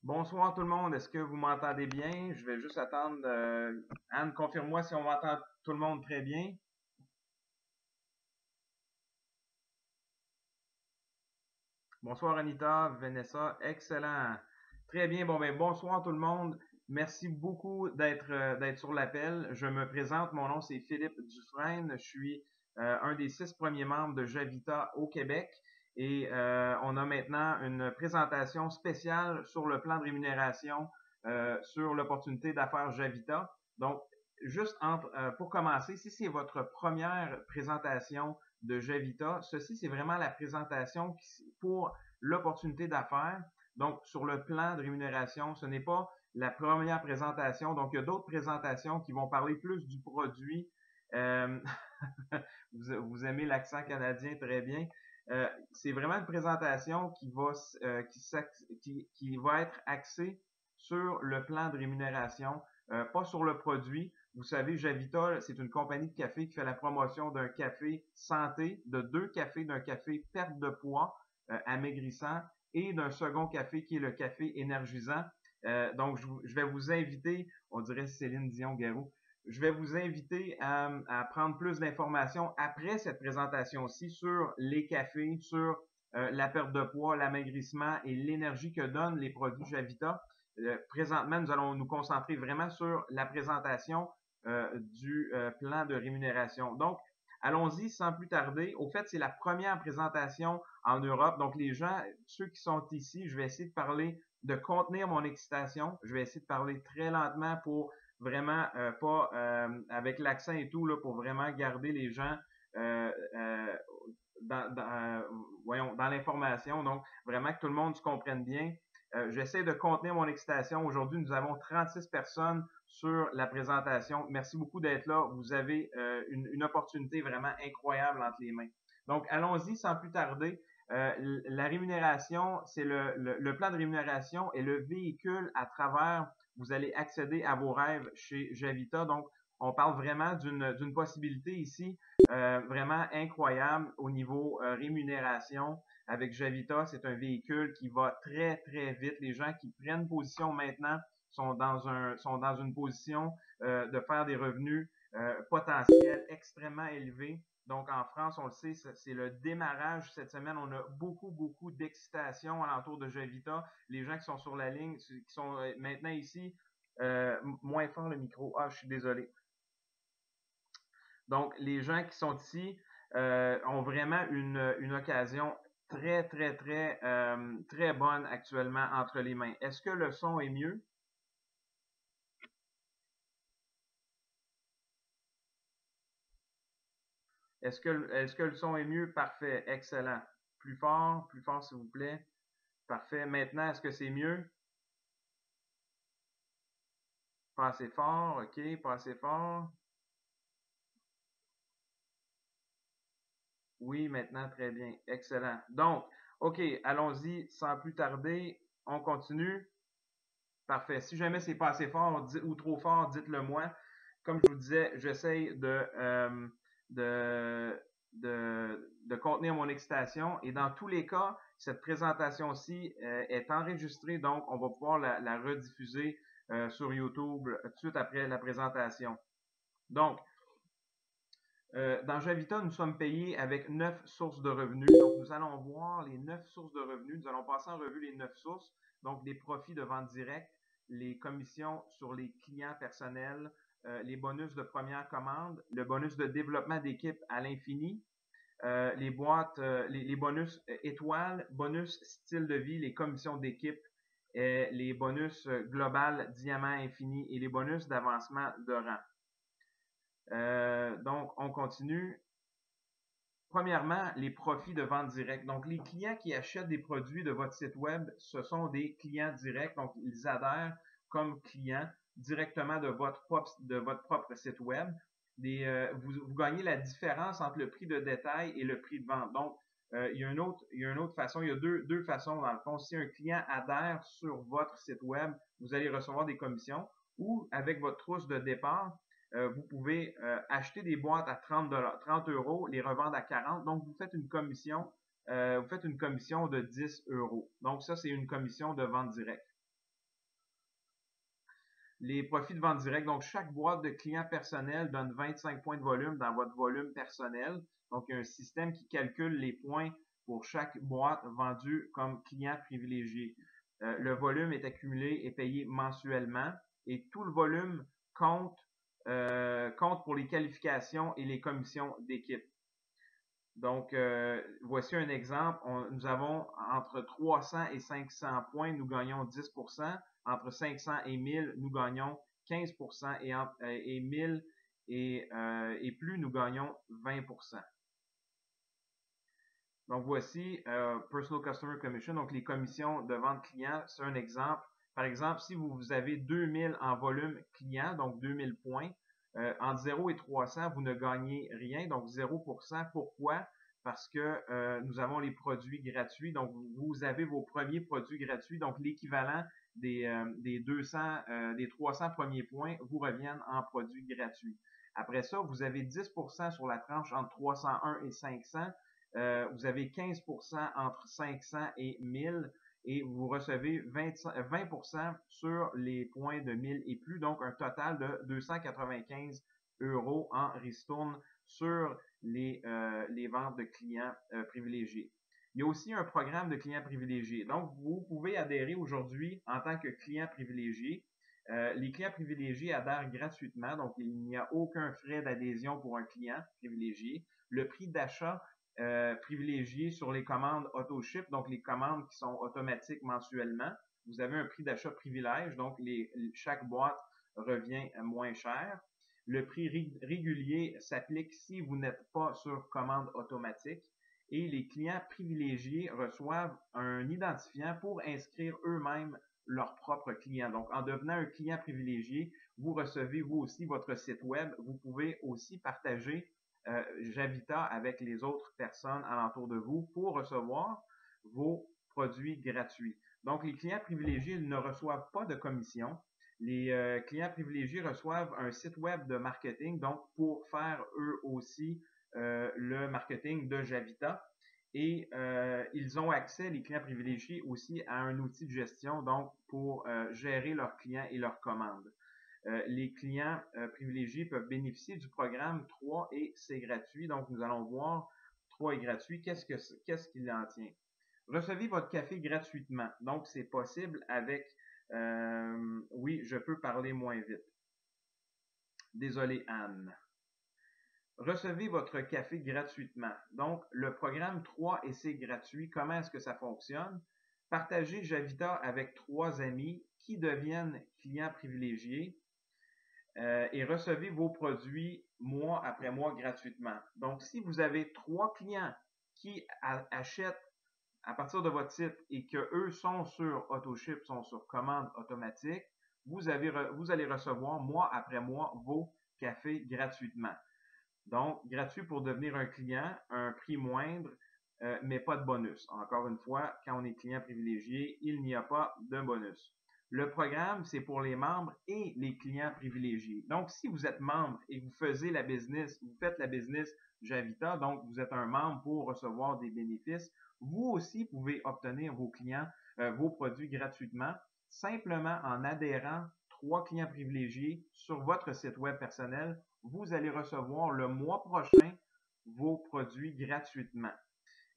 Bonsoir tout le monde, est-ce que vous m'entendez bien? Je vais juste attendre. Anne, confirme-moi si on m'entend tout le monde très bien. Bonsoir Anita, Vanessa, excellent. Très bien, bon ben bonsoir tout le monde. Merci beaucoup d'être sur l'appel. Je me présente, mon nom c'est Philippe Dufresne. Je suis un des 6 premiers membres de Javita au Québec et on a maintenant une présentation spéciale sur le plan de rémunération sur l'opportunité d'affaires Javita. Donc, pour commencer, si c'est votre première présentation de Javita, ceci c'est vraiment la présentation pour l'opportunité d'affaires. Donc, sur le plan de rémunération, ce n'est pas la première présentation. Donc, il y a d'autres présentations qui vont parler plus du produit. Euh, vous aimez l'accent canadien très bien. C'est vraiment une présentation qui va être axée sur le plan de rémunération, pas sur le produit. Vous savez, Javita, c'est une compagnie de café qui fait la promotion d'un café santé, de deux cafés, d'un café perte de poids, amaigrissant, et d'un second café qui est le café énergisant. Donc, je vais vous inviter, on dirait Céline Dion-Garou, je vais vous inviter à prendre plus d'informations après cette présentation-ci sur les cafés, sur la perte de poids, l'amaigrissement et l'énergie que donnent les produits Javita. Présentement, nous allons nous concentrer vraiment sur la présentation du plan de rémunération. Donc, allons-y sans plus tarder. Au fait, c'est la première présentation en Europe. Donc, les gens, ceux qui sont ici, je vais essayer de parler, de contenir mon excitation. Je vais essayer de parler très lentement pour vraiment pas avec l'accent et tout, là, pour vraiment garder les gens euh, euh, voyons, dans l'information. Donc, vraiment que tout le monde se comprenne bien. J'essaie de contenir mon excitation. Aujourd'hui, nous avons 36 personnes sur la présentation. Merci beaucoup d'être là. Vous avez une opportunité vraiment incroyable entre les mains. Donc, allons-y sans plus tarder. La rémunération, c'est le plan de rémunération est le véhicule à travers vous allez accéder à vos rêves chez Javita. Donc, on parle vraiment d'une possibilité ici vraiment incroyable au niveau rémunération. Avec Javita, c'est un véhicule qui va très, très vite. Les gens qui prennent position maintenant sont dans une position de faire des revenus potentiels extrêmement élevés. Donc, en France, on le sait, c'est le démarrage. Cette semaine, on a beaucoup, beaucoup d'excitation alentour de Javita. Les gens qui sont sur la ligne, qui sont maintenant ici, moins fort le micro. Ah, je suis désolé. Donc, les gens qui sont ici ont vraiment une occasion très, très, très, très bonne actuellement entre les mains. Est-ce que le son est mieux? Est-ce que le son est mieux? Parfait, excellent. Plus fort, s'il vous plaît. Parfait. Maintenant, est-ce que c'est mieux? Pas assez fort, ok, pas assez fort. Oui, maintenant, très bien. Excellent. Donc, OK, allons-y sans plus tarder. On continue. Parfait. Si jamais c'est pas assez fort ou trop fort, dites-le moi. Comme je vous disais, j'essaye de, de contenir mon excitation. Et dans tous les cas, cette présentation-ci est enregistrée, donc on va pouvoir la rediffuser sur YouTube tout de suite après la présentation. Donc, dans Javita, nous sommes payés avec 9 sources de revenus. Donc, nous allons voir les 9 sources de revenus. Nous allons passer en revue les 9 sources. Donc, les profits de vente directe, les commissions sur les clients personnels, les bonus de première commande, le bonus de développement d'équipe à l'infini, les boîtes, les bonus étoiles, bonus style de vie, les commissions d'équipe, les bonus global diamant infini et les bonus d'avancement de rang. Donc, on continue. Premièrement, les profits de vente directe. Donc, les clients qui achètent des produits de votre site web, ce sont des clients directs. Donc, ils adhèrent comme clients directement de votre propre site web. Vous gagnez la différence entre le prix de détail et le prix de vente. Donc, il y a une autre façon, il y a deux façons dans le fond. Si un client adhère sur votre site web, vous allez recevoir des commissions ou avec votre trousse de départ, vous pouvez acheter des boîtes à 30 euros, les revendre à 40. Donc, vous faites une commission de 10 euros. Donc, ça, c'est une commission de vente directe. Les profits de vente directe, donc chaque boîte de clients personnels donne 25 points de volume dans votre volume personnel. Donc, il y a un système qui calcule les points pour chaque boîte vendue comme client privilégié. Le volume est accumulé et payé mensuellement et tout le volume compte, compte pour les qualifications et les commissions d'équipe. Donc, voici un exemple. Nous avons entre 300 et 500 points, nous gagnons 10%. Entre 500 et 1000, nous gagnons 15%. Et 1000 et plus, nous gagnons 20%. Donc, voici Personal Customer Commission, donc les commissions de vente client. C'est un exemple. Par exemple, si vous avez 2000 en volume client, donc 2000 points, entre 0 et 300, vous ne gagnez rien, donc 0%. Pourquoi? Parce que nous avons les produits gratuits. Donc, vous avez vos premiers produits gratuits. Donc, l'équivalent des 200, des 300 premiers points vous reviennent en produits gratuits. Après ça, vous avez 10% sur la tranche entre 301 et 500. Vous avez 15% entre 500 et 1000 et vous recevez 20% sur les points de 1000 et plus, donc un total de 295 € en ristourne sur les ventes de clients privilégiés. Il y a aussi un programme de clients privilégiés. Donc, vous pouvez adhérer aujourd'hui en tant que client privilégié. Les clients privilégiés adhèrent gratuitement, donc il n'y a aucun frais d'adhésion pour un client privilégié. Le prix d'achat privilégié sur les commandes AutoShip, donc les commandes qui sont automatiques mensuellement. Vous avez un prix d'achat privilège, donc chaque boîte revient moins cher. Le prix régulier s'applique si vous n'êtes pas sur commande automatique. Et les clients privilégiés reçoivent un identifiant pour inscrire eux-mêmes leurs propres clients. Donc, en devenant un client privilégié, vous recevez vous aussi votre site web. Vous pouvez aussi partager Javita avec les autres personnes alentour de vous pour recevoir vos produits gratuits. Donc, les clients privilégiés ne reçoivent pas de commission. Les clients privilégiés reçoivent un site web de marketing, donc pour faire eux aussi le marketing de Javita. Et ils ont accès, les clients privilégiés, aussi à un outil de gestion, donc pour gérer leurs clients et leurs commandes. Les clients privilégiés peuvent bénéficier du programme 3 et c'est gratuit. Donc, nous allons voir 3 est gratuit. Qu'est-ce qu'il en tient? Recevez votre café gratuitement. Donc, c'est possible avec... oui, je peux parler moins vite. Désolé, Anne. Recevez votre café gratuitement. Donc, le programme 3 et c'est gratuit. Comment est-ce que ça fonctionne? Partagez Javita avec 3 amis qui deviennent clients privilégiés. Et recevez vos produits mois après mois gratuitement. Donc, si vous avez 3 clients qui achètent à partir de votre site et que eux sont sur AutoShip, sont sur commande automatique, vous allez recevoir mois après mois vos cafés gratuitement. Donc, gratuit pour devenir un client, un prix moindre, mais pas de bonus. Encore une fois, quand on est client privilégié, il n'y a pas de bonus. Le programme, c'est pour les membres et les clients privilégiés. Donc, si vous êtes membre et vous faites la business Javita, donc vous êtes un membre pour recevoir des bénéfices, vous aussi pouvez obtenir vos clients, vos produits gratuitement, simplement en adhérant 3 clients privilégiés sur votre site web personnel. Vous allez recevoir le mois prochain vos produits gratuitement.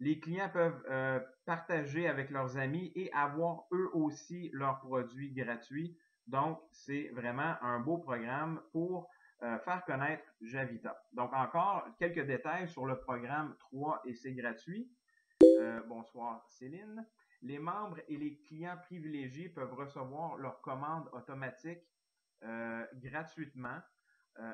Les clients peuvent partager avec leurs amis et avoir eux aussi leurs produits gratuits. Donc, c'est vraiment un beau programme pour faire connaître Javita. Donc, encore quelques détails sur le programme 3 et c'est gratuit. Bonsoir Céline. Les membres et les clients privilégiés peuvent recevoir leurs commandes automatiques gratuitement.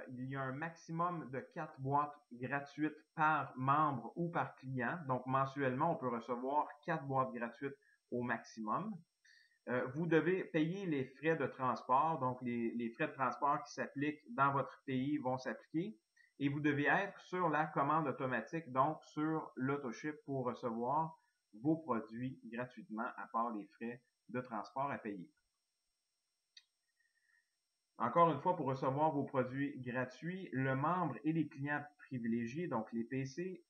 Il y a un maximum de 4 boîtes gratuites par membre ou par client. Donc, mensuellement, on peut recevoir 4 boîtes gratuites au maximum. Vous devez payer les frais de transport. Donc, les frais de transport qui s'appliquent dans votre pays vont s'appliquer. Et vous devez être sur la commande automatique, donc sur l'AutoShip pour recevoir vos produits gratuitement, à part les frais de transport à payer. Encore une fois, pour recevoir vos produits gratuits, le membre et les clients privilégiés, donc les PC,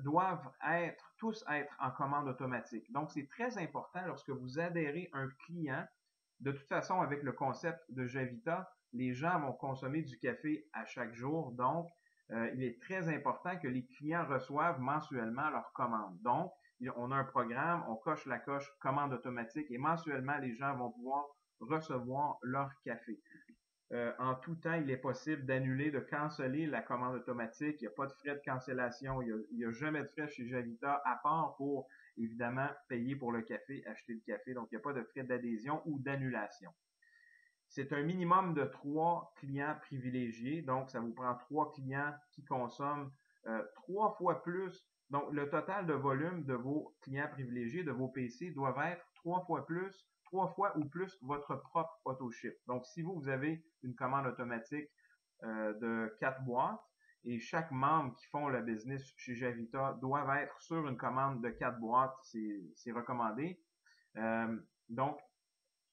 doivent tous être en commande automatique. Donc, c'est très important lorsque vous adhérez un client De toute façon, avec le concept de Javita, les gens vont consommer du café à chaque jour. Donc, il est très important que les clients reçoivent mensuellement leur commande. Donc, on a un programme, on coche la coche commande automatique et mensuellement, les gens vont pouvoir recevoir leur café. En tout temps, il est possible d'annuler, de canceller la commande automatique. Il n'y a pas de frais de cancellation. Il n'y a jamais de frais chez Javita, à part pour, évidemment, payer pour le café, acheter le café. Donc, il n'y a pas de frais d'adhésion ou d'annulation. C'est un minimum de 3 clients privilégiés. Donc, ça vous prend 3 clients qui consomment 3 fois plus. Donc, le total de volume de vos clients privilégiés, de vos PC, doivent être 3 fois plus, 3 fois ou plus votre propre AutoShip. Donc, si vous avez une commande automatique de 4 boîtes et chaque membre qui font le business chez Javita doivent être sur une commande de 4 boîtes, c'est recommandé. Donc,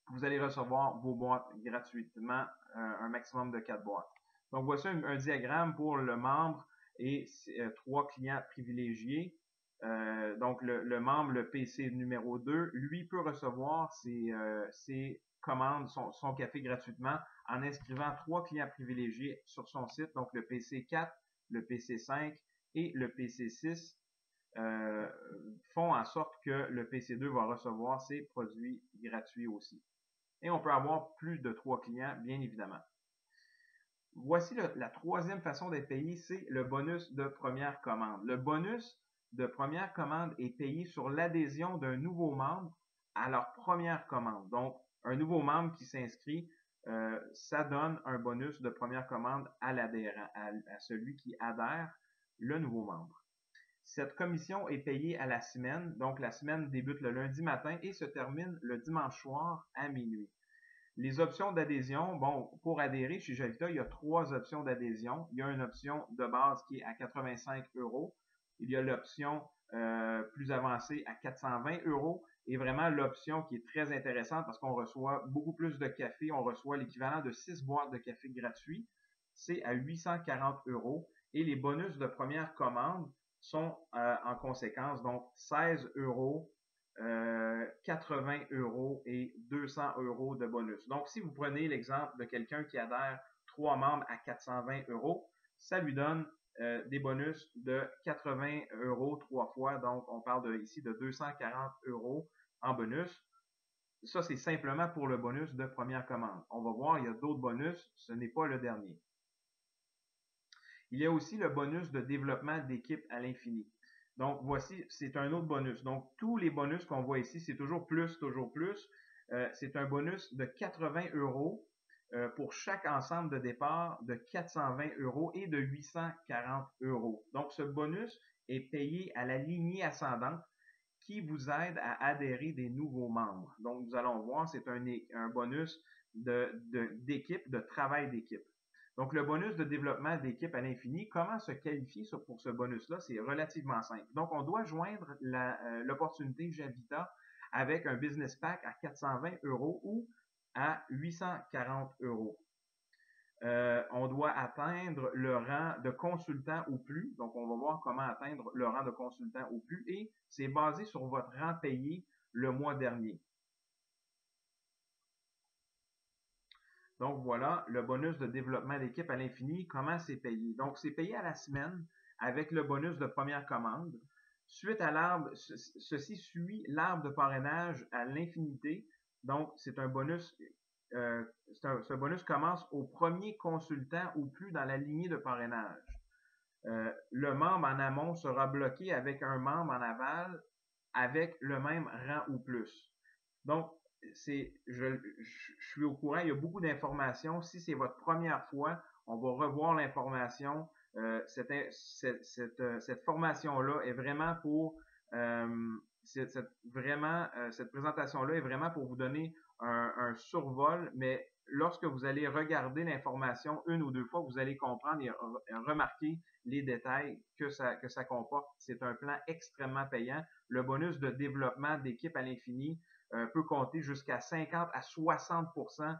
vous allez recevoir vos boîtes gratuitement, un maximum de 4 boîtes. Donc, voici un diagramme pour le membre et 3 clients privilégiés. Donc, le membre, le PC numéro 2, lui peut recevoir ses commandes, son café gratuitement en inscrivant 3 clients privilégiés sur son site. Donc, le PC 4, le PC 5 et le PC 6 font en sorte que le PC2 va recevoir ses produits gratuits aussi. Et on peut avoir plus de 3 clients, bien évidemment. Voici la troisième façon d'être payé, c'est le bonus de première commande. Le bonus de première commande est payé sur l'adhésion d'un nouveau membre à leur première commande. Donc, un nouveau membre qui s'inscrit, ça donne un bonus de première commande à l'adhérent, à celui qui adhère, le nouveau membre. Cette commission est payée à la semaine, donc la semaine débute le lundi matin et se termine le dimanche soir à minuit. Les options d'adhésion, bon, pour adhérer chez Javita, il y a 3 options d'adhésion. Il y a une option de base qui est à 85 €. Il y a l'option plus avancée à 420 € et vraiment l'option qui est très intéressante parce qu'on reçoit beaucoup plus de café. On reçoit l'équivalent de 6 boîtes de café gratuits. C'est à 840 € et les bonus de première commande sont en conséquence donc 16 €, 80 € et 200 € de bonus. Donc, si vous prenez l'exemple de quelqu'un qui adhère 3 membres à 420 €, ça lui donne des bonus de 80 € 3 fois. Donc, on parle ici de 240 € en bonus. Ça, c'est simplement pour le bonus de première commande. On va voir, il y a d'autres bonus. Ce n'est pas le dernier. Il y a aussi le bonus de développement d'équipe à l'infini. Donc, voici, c'est un autre bonus. Donc, tous les bonus qu'on voit ici, c'est toujours plus, toujours plus. C'est un bonus de 80 € pour chaque ensemble de départ de 420 € et de 840 €. Donc, ce bonus est payé à la lignée ascendante qui vous aide à adhérer des nouveaux membres. Donc, nous allons voir, c'est un bonus d'équipe, de travail d'équipe. Donc, le bonus de développement d'équipe à l'infini, comment se qualifier pour ce bonus-là? C'est relativement simple. Donc, on doit joindre l'opportunité Javita avec un business pack à 420 € ou à 840 €. On doit atteindre le rang de consultant ou plus. Donc, on va voir comment atteindre le rang de consultant ou plus. Et c'est basé sur votre rang payé le mois dernier. Donc, voilà le bonus de développement d'équipe à l'infini. Comment c'est payé? Donc, c'est payé à la semaine avec le bonus de première commande. Suite à l'arbre, ceci suit l'arbre de parrainage à l'infinité. Donc, c'est un bonus ce bonus commence au premier consultant ou plus dans la lignée de parrainage. Le membre en amont sera bloqué avec un membre en aval avec le même rang ou plus. Donc, je suis au courant, il y a beaucoup d'informations. Si c'est votre première fois, on va revoir l'information. Cette formation-là est vraiment pour cette présentation-là est vraiment pour vous donner un survol, mais lorsque vous allez regarder l'information une ou deux fois, vous allez comprendre et remarquer les détails que ça comporte. C'est un plan extrêmement payant. Le bonus de développement d'équipe à l'infini peut compter jusqu'à 50 à 60%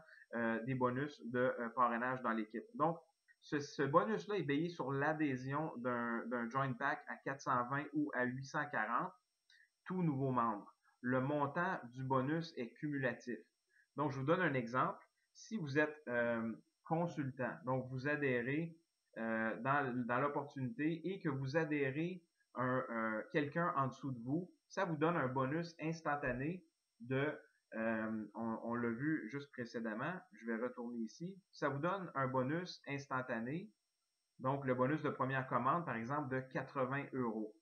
des bonus de parrainage dans l'équipe. Donc, ce bonus-là est payé sur l'adhésion d'un joint pack à 420 ou à 840, tout nouveau membre. Le montant du bonus est cumulatif. Donc, je vous donne un exemple. Si vous êtes consultant, donc vous adhérez dans l'opportunité et que vous adhérez quelqu'un en dessous de vous, ça vous donne un bonus instantané de, on l'a vu juste précédemment, je vais retourner ici, ça vous donne un bonus instantané, donc le bonus de première commande, par exemple, de 80 euros.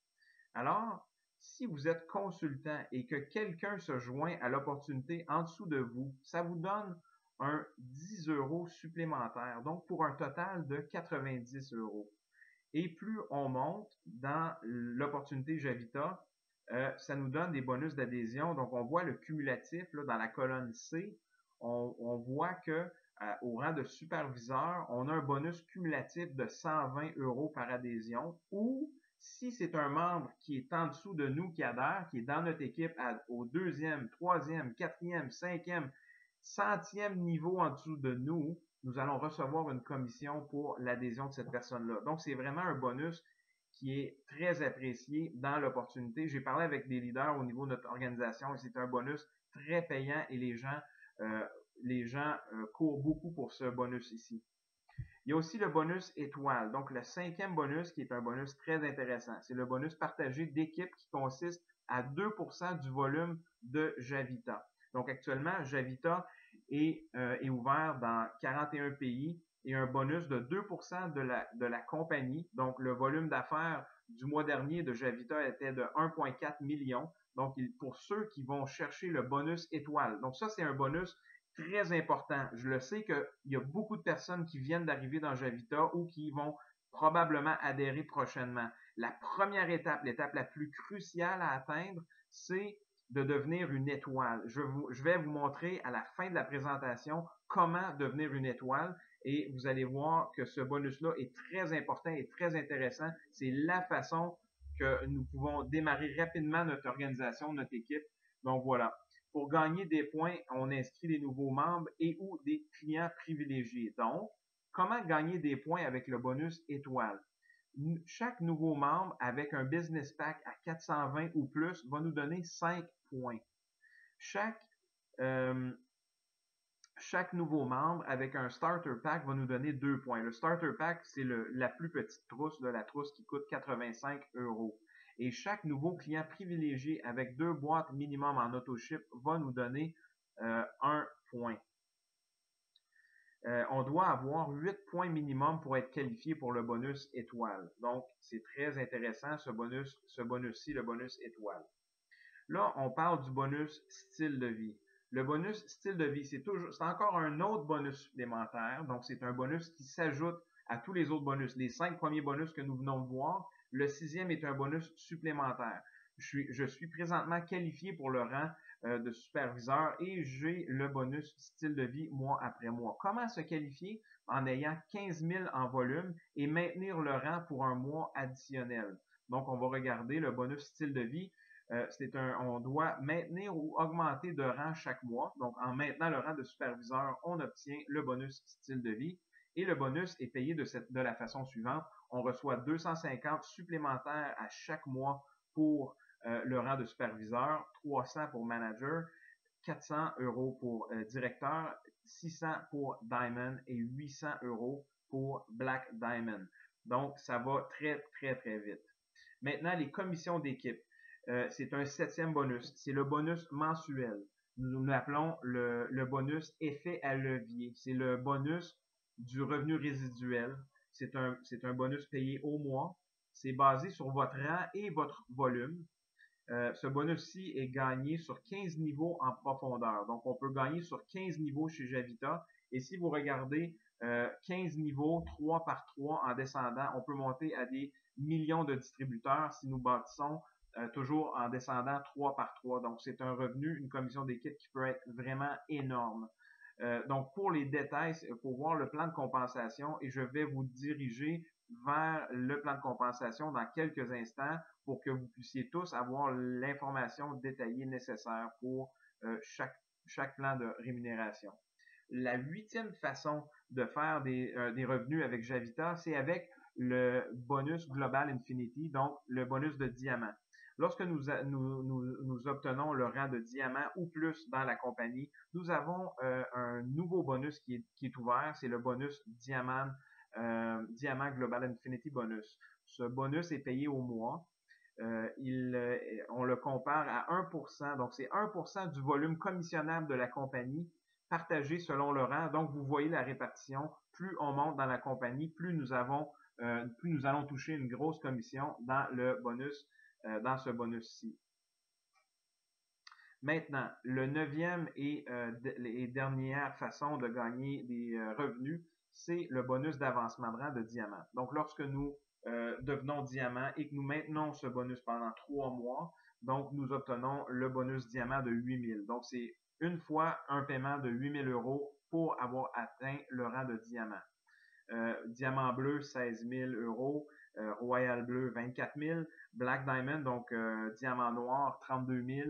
Alors, si vous êtes consultant et que quelqu'un se joint à l'opportunité en dessous de vous, ça vous donne un 10 euros supplémentaire, donc pour un total de 90 euros. Et plus on monte dans l'opportunité Javita, ça nous donne des bonus d'adhésion. Donc, on voit le cumulatif là, dans la colonne C. On voit que au rang de superviseur, on a un bonus cumulatif de 120 euros par adhésion. Ou si c'est un membre qui est en dessous de nous, qui adhère, qui est dans notre équipe au deuxième, troisième, quatrième, cinquième, centième niveau en dessous de nous, nous allons recevoir une commission pour l'adhésion de cette personne-là. Donc, c'est vraiment un bonus qui est très apprécié dans l'opportunité. J'ai parlé avec des leaders au niveau de notre organisation et c'est un bonus très payant et les gens courent beaucoup pour ce bonus ici. Il y a aussi le bonus étoile. Donc, le cinquième bonus qui est un bonus très intéressant. C'est le bonus partagé d'équipe qui consiste à 2% du volume de Javita. Donc, actuellement, Javita est ouvert dans 41 pays et un bonus de 2% de la compagnie. Donc, le volume d'affaires du mois dernier de Javita était de 1,4 million. Donc, pour ceux qui vont chercher le bonus étoile. Donc, ça, c'est un bonus très important. Je le sais qu'il y a beaucoup de personnes qui viennent d'arriver dans Javita ou qui vont probablement adhérer prochainement. La première étape, l'étape la plus cruciale à atteindre, c'est de devenir une étoile. Je vais vous montrer à la fin de la présentation comment devenir une étoile et vous allez voir que ce bonus-là est très important et très intéressant. C'est la façon que nous pouvons démarrer rapidement notre organisation, notre équipe. Donc voilà. Pour gagner des points, on inscrit des nouveaux membres et ou des clients privilégiés. Donc, comment gagner des points avec le bonus étoile? Chaque nouveau membre avec un business pack à 420 ou plus va nous donner 5 points. Chaque nouveau membre avec un starter pack va nous donner 2 points. Le starter pack, c'est la plus petite trousse, la trousse qui coûte 85 euros. Et chaque nouveau client privilégié avec 2 boîtes minimum en auto-ship va nous donner 1 point. On doit avoir 8 points minimum pour être qualifié pour le bonus étoile. Donc, c'est très intéressant ce bonus-ci, le bonus étoile. Là, on parle du bonus style de vie. Le bonus style de vie, c'est encore un autre bonus supplémentaire. Donc, c'est un bonus qui s'ajoute à tous les autres bonus. Les 5 premiers bonus que nous venons de voir, le 6e est un bonus supplémentaire. Je suis présentement qualifié pour le rang de superviseur et j'ai le bonus style de vie mois après mois. Comment se qualifier? En ayant 15 000 en volume et maintenir le rang pour un mois additionnel. Donc, on va regarder le bonus style de vie. On doit maintenir ou augmenter de rang chaque mois. Donc, en maintenant le rang de superviseur, on obtient le bonus style de vie. Et le bonus est payé de la façon suivante. On reçoit 250 supplémentaires à chaque mois pour le rang de superviseur, 300 pour manager, 400 euros pour directeur, 600 pour Diamond et 800 euros pour Black Diamond. Donc, ça va très, très, très vite. Maintenant, les commissions d'équipe. C'est un 7e bonus. C'est le bonus mensuel. Nous l'appelons le bonus effet à levier. C'est le bonus du revenu résiduel. C'est un bonus payé au mois. C'est basé sur votre rang et votre volume. Ce bonus-ci est gagné sur 15 niveaux en profondeur. Donc, on peut gagner sur 15 niveaux chez Javita. Et si vous regardez 15 niveaux, 3 par 3 en descendant, on peut monter à des millions de distributeurs si nous bâtissons toujours en descendant 3 par 3. Donc, c'est un revenu, une commission d'équipe qui peut être vraiment énorme. Donc, pour les détails, il faut voir le plan de compensation et je vais vous diriger vers le plan de compensation dans quelques instants pour que vous puissiez tous avoir l'information détaillée nécessaire pour chaque plan de rémunération. La 8e façon de faire des revenus avec Javita, c'est avec le bonus Global Infinity, donc le bonus de diamant. Lorsque nous obtenons le rang de diamant ou plus dans la compagnie, nous avons un nouveau bonus qui est ouvert, c'est le bonus Diamant Global Infinity Bonus. Ce bonus est payé au mois. On le compare à 1%, donc c'est 1% du volume commissionnable de la compagnie partagé selon le rang. Donc, vous voyez la répartition. Plus on monte dans la compagnie, plus nous allons toucher une grosse commission dans le bonus, dans ce bonus-ci. Maintenant, le neuvième et dernière façon de gagner des revenus, c'est le bonus d'avancement de rang de diamant. Donc, lorsque nous devenons diamant et que nous maintenons ce bonus pendant 3 mois, donc nous obtenons le bonus diamant de 8 000. Donc, c'est une fois un paiement de 8 000 € pour avoir atteint le rang de diamant. Diamant bleu, 16 000 €. Royal bleu, 24 000. Black Diamond, donc diamant noir, 32 000.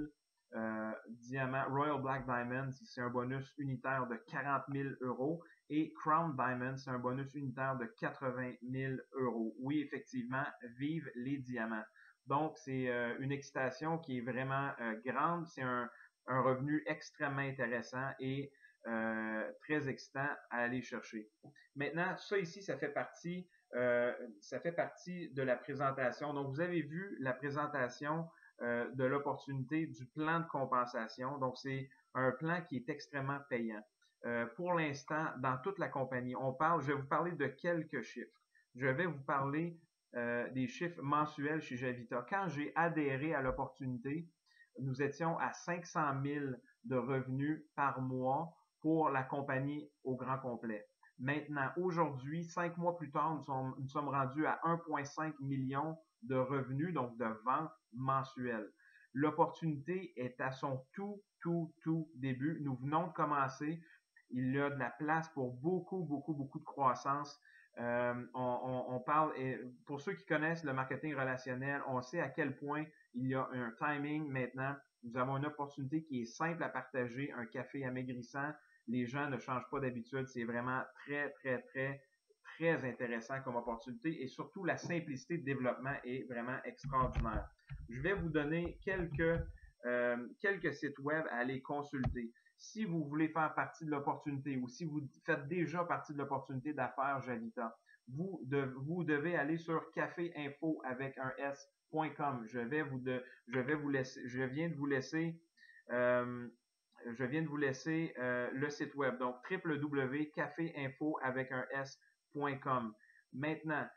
Diamant Royal Black Diamond, c'est un bonus unitaire de 40 000 €. Et Crown Diamond, c'est un bonus unitaire de 80 000 €. Oui, effectivement, vive les diamants. Donc, c'est une excitation qui est vraiment grande. C'est un revenu extrêmement intéressant et très excitant à aller chercher. Maintenant, ça ici, ça fait partie de la présentation. Donc, vous avez vu la présentation de l'opportunité du plan de compensation. Donc, c'est un plan qui est extrêmement payant. Pour l'instant, dans toute la compagnie, je vais vous parler de quelques chiffres. Je vais vous parler des chiffres mensuels chez Javita. Quand j'ai adhéré à l'opportunité, nous étions à 500 000 de revenus par mois pour la compagnie au grand complet. Maintenant, aujourd'hui, 5 mois plus tard, nous sommes rendus à 1,5 million de revenus, donc de ventes mensuelles. L'opportunité est à son tout début. Nous venons de commencer. Il y a de la place pour beaucoup de croissance. On parle, et pour ceux qui connaissent le marketing relationnel, on sait à quel point il y a un timing maintenant. Nous avons une opportunité qui est simple à partager, un café amaigrissant. Les gens ne changent pas d'habitude. C'est vraiment très intéressant comme opportunité et surtout la simplicité de développement est vraiment extraordinaire. Je vais vous donner quelques sites web à aller consulter. Si vous voulez faire partie de l'opportunité ou si vous faites déjà partie de l'opportunité d'affaires Javita, vous devez aller sur caféinfo avec un s.com. Je viens de vous laisser le site web, donc www.caféinfo avec un s.com. Maintenant,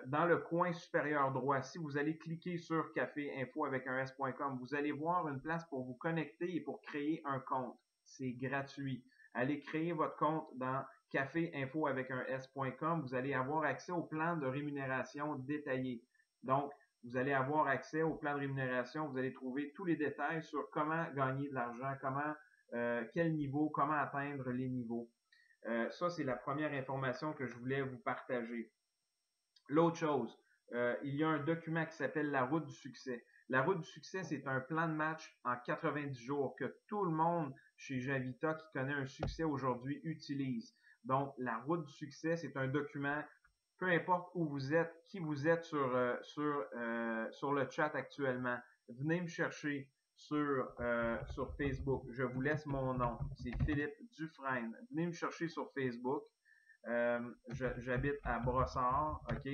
dans le coin supérieur droit, si vous allez cliquer sur caféinfo avec un s.com, vous allez voir une place pour vous connecter et pour créer un compte. C'est gratuit. Allez créer votre compte dans caféinfo avec un s.com. Vous allez avoir accès au plan de rémunération détaillé. Donc, vous allez avoir accès au plan de rémunération. Vous allez trouver tous les détails sur comment gagner de l'argent, quel niveau, comment atteindre les niveaux. Ça, c'est la première information que je voulais vous partager. L'autre chose, il y a un document qui s'appelle la route du succès. La route du succès, c'est un plan de match en 90 jours que tout le monde chez Javita qui connaît un succès aujourd'hui utilise. Donc, la route du succès, c'est un document, peu importe où vous êtes, qui vous êtes sur le chat actuellement, venez me chercher sur Facebook. Je vous laisse mon nom. C'est Philippe Dufresne. Venez me chercher sur Facebook. J'habite à Brossard, OK?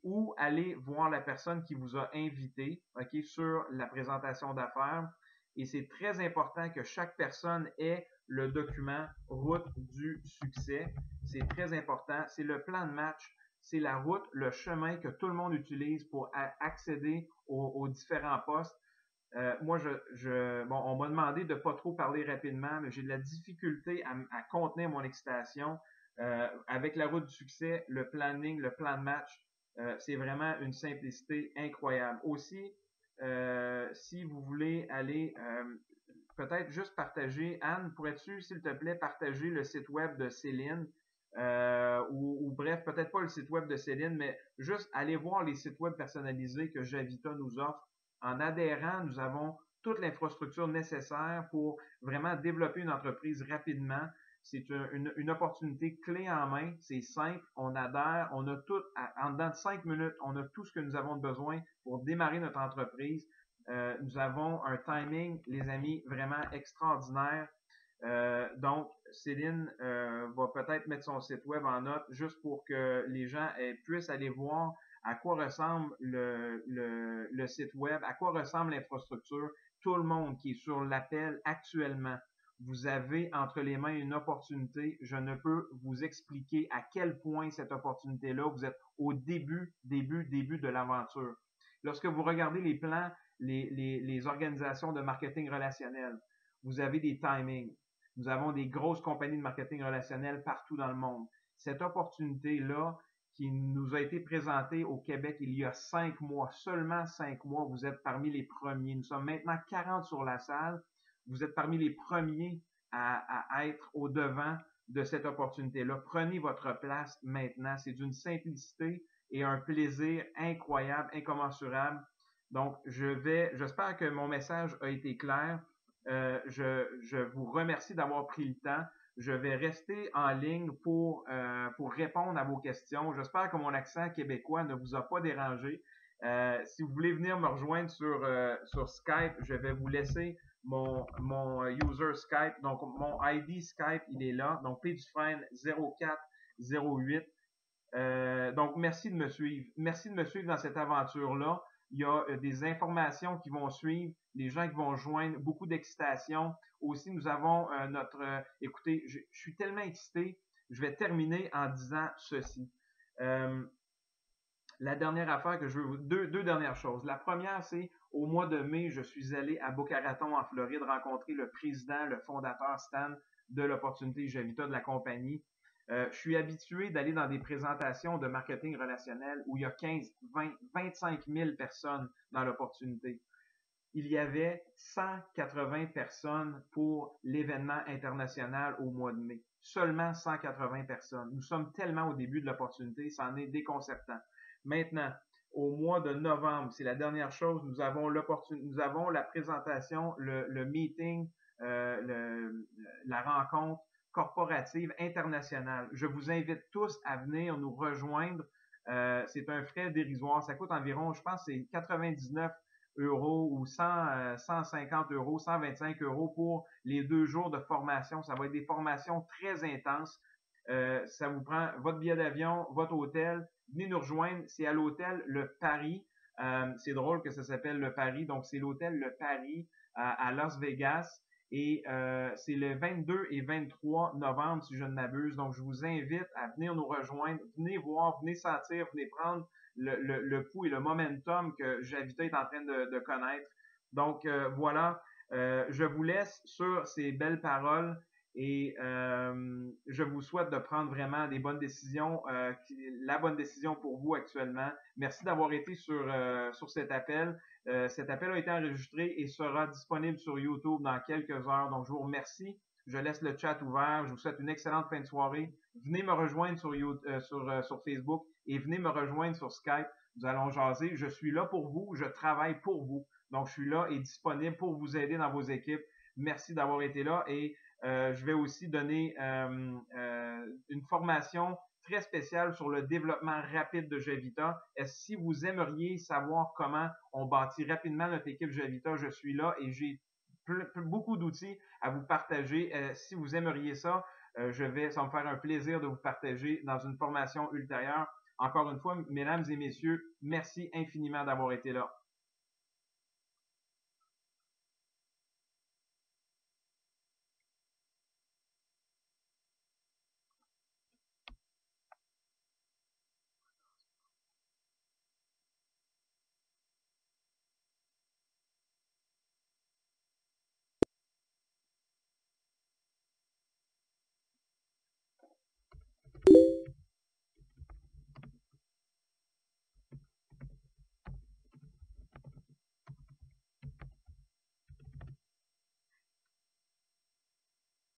Ou aller voir la personne qui vous a invité, OK, sur la présentation d'affaires. Et c'est très important que chaque personne ait le document route du succès. C'est très important. C'est le plan de match. C'est la route, le chemin que tout le monde utilise pour accéder aux différents postes. Moi, on m'a demandé de pas trop parler rapidement, mais j'ai de la difficulté à contenir mon excitation. Avec la route du succès, le planning, le plan de match, c'est vraiment une simplicité incroyable. Aussi, si vous voulez aller peut-être juste partager, Anne, pourrais-tu, s'il te plaît, partager le site web de Céline? Ou bref, peut-être pas le site web de Céline, mais juste aller voir les sites web personnalisés que Javita nous offre. En adhérant, nous avons toute l'infrastructure nécessaire pour vraiment développer une entreprise rapidement. C'est une opportunité clé en main. C'est simple. On adhère. On a tout, en dedans de 5 minutes, on a tout ce que nous avons besoin pour démarrer notre entreprise. Nous avons un timing, les amis, vraiment extraordinaire. Donc, Céline va peut-être mettre son site web en note juste pour que les gens puissent aller voir à quoi ressemble le site web, à quoi ressemble l'infrastructure. Tout le monde qui est sur l'appel actuellement, vous avez entre les mains une opportunité. Je ne peux vous expliquer à quel point cette opportunité-là, vous êtes au début de l'aventure. Lorsque vous regardez les plans, les organisations de marketing relationnel, vous avez des timings. Nous avons des grosses compagnies de marketing relationnel partout dans le monde. Cette opportunité-là, qui nous a été présentée au Québec il y a 5 mois, seulement 5 mois, vous êtes parmi les premiers. Nous sommes maintenant 40 sur la salle. Vous êtes parmi les premiers à être au devant de cette opportunité-là. Prenez votre place maintenant. C'est d'une simplicité et un plaisir incroyable, incommensurable. Donc, j'espère que mon message a été clair. Je vous remercie d'avoir pris le temps. Je vais rester en ligne pour répondre à vos questions. J'espère que mon accent québécois ne vous a pas dérangé. Si vous voulez venir me rejoindre sur Skype, je vais vous laisser mon user Skype. Donc, mon ID Skype, il est là. Donc, PDufresne0408. Donc, merci de me suivre. Merci de me suivre dans cette aventure-là. Il y a des informations qui vont suivre, les gens qui vont joindre, beaucoup d'excitation. Aussi, nous avons écoutez, je suis tellement excité, je vais terminer en disant ceci. La dernière affaire que je veux, deux dernières choses. La première, c'est au mois de mai, je suis allé à Boca Raton, en Floride, rencontrer le président, le fondateur Stan de l'opportunité Javita de la compagnie. Je suis habitué d'aller dans des présentations de marketing relationnel où il y a 15, 20, 25 000 personnes dans l'opportunité. Il y avait 180 personnes pour l'événement international au mois de mai. Seulement 180 personnes. Nous sommes tellement au début de l'opportunité, ça en est déconcertant. Maintenant, au mois de novembre, c'est la dernière chose, nous avons la présentation, le meeting, la rencontre corporative internationale. Je vous invite tous à venir nous rejoindre. C'est un frais dérisoire. Ça coûte environ, je pense, c'est 99 euros ou 150 euros, 125 euros pour les 2 jours de formation. Ça va être des formations très intenses. Ça vous prend votre billet d'avion, votre hôtel. Venez nous rejoindre. C'est à l'hôtel Le Paris. C'est drôle que ça s'appelle Le Paris. Donc, c'est l'hôtel Le Paris à Las Vegas. Et c'est le 22 et 23 novembre, si je ne m'abuse. Donc, je vous invite à venir nous rejoindre. Venez voir, venez sentir, venez prendre le pouls et le momentum que Javita est en train de connaître. Donc, voilà. Je vous laisse sur ces belles paroles et je vous souhaite de prendre vraiment des bonnes décisions, la bonne décision pour vous actuellement. Merci d'avoir été sur cet appel. Cet appel a été enregistré et sera disponible sur YouTube dans quelques heures. Donc, je vous remercie. Je laisse le chat ouvert. Je vous souhaite une excellente fin de soirée. Venez me rejoindre sur Facebook et venez me rejoindre sur Skype. Nous allons jaser. Je suis là pour vous. Je travaille pour vous. Donc, je suis là et disponible pour vous aider dans vos équipes. Merci d'avoir été là et je vais aussi donner une formation très spéciale sur le développement rapide de Javita. Si vous aimeriez savoir comment on bâtit rapidement notre équipe Javita, je suis là et j'ai beaucoup d'outils à vous partager. Si vous aimeriez ça, ça va me faire un plaisir de vous partager dans une formation ultérieure. Encore une fois, mesdames et messieurs, merci infiniment d'avoir été là.